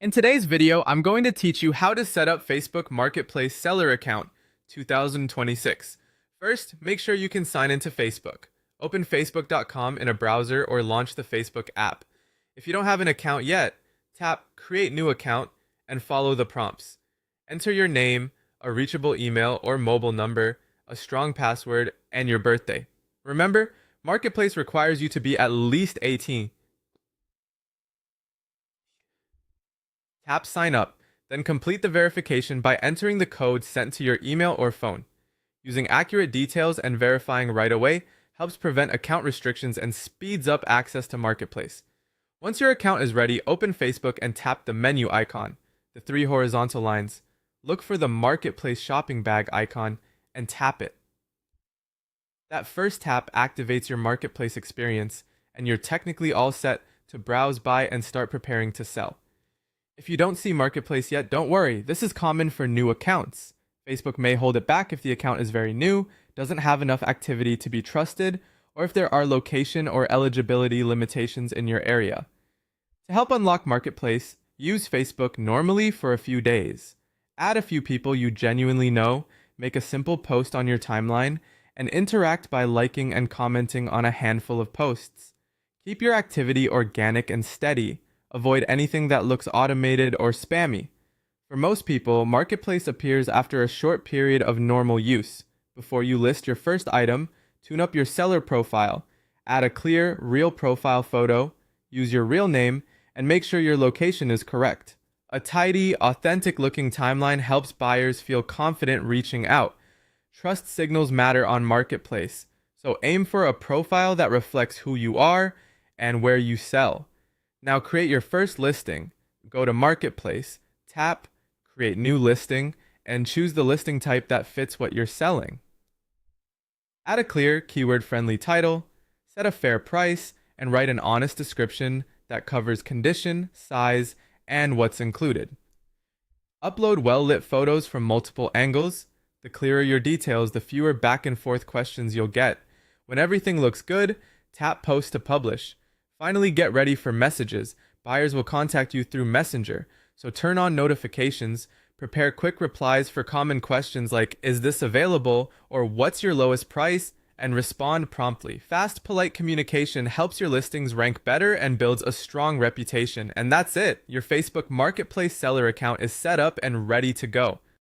In today's video, I'm going to teach you how to set up Facebook Marketplace Seller Account 2026. First, make sure you can sign into Facebook. Open facebook.com in a browser or launch the Facebook app. If you don't have an account yet, tap Create New Account and follow the prompts. Enter your name, a reachable email or mobile number, a strong password, and your birthday. Remember, Marketplace requires you to be at least 18. Tap Sign Up, then complete the verification by entering the code sent to your email or phone. Using accurate details and verifying right away helps prevent account restrictions and speeds up access to Marketplace. Once your account is ready, open Facebook and tap the menu icon, the three horizontal lines. Look for the Marketplace shopping bag icon and tap it. That first tap activates your Marketplace experience, and you're technically all set to browse, buy, and start preparing to sell. If you don't see Marketplace yet, don't worry. This is common for new accounts. Facebook may hold it back if the account is very new, doesn't have enough activity to be trusted, or if there are location or eligibility limitations in your area. To help unlock Marketplace, use Facebook normally for a few days. Add a few people you genuinely know, make a simple post on your timeline, and interact by liking and commenting on a handful of posts. Keep your activity organic and steady. Avoid anything that looks automated or spammy. For most people, Marketplace appears after a short period of normal use. Before you list your first item, tune up your seller profile, add a clear, real profile photo, use your real name, and make sure your location is correct. A tidy, authentic-looking timeline helps buyers feel confident reaching out. Trust signals matter on Marketplace, so aim for a profile that reflects who you are and where you sell. Now create your first listing. Go to Marketplace, tap Create New Listing, and choose the listing type that fits what you're selling. Add a clear, keyword-friendly title, set a fair price, and write an honest description that covers condition, size, and what's included. Upload well-lit photos from multiple angles. The clearer your details, the fewer back-and-forth questions you'll get. When everything looks good, tap Post to publish. Finally, get ready for messages. Buyers will contact you through Messenger, so turn on notifications, prepare quick replies for common questions like, "Is this available?" or "What's your lowest price?" and respond promptly. Fast, polite communication helps your listings rank better and builds a strong reputation. And that's it. Your Facebook Marketplace seller account is set up and ready to go.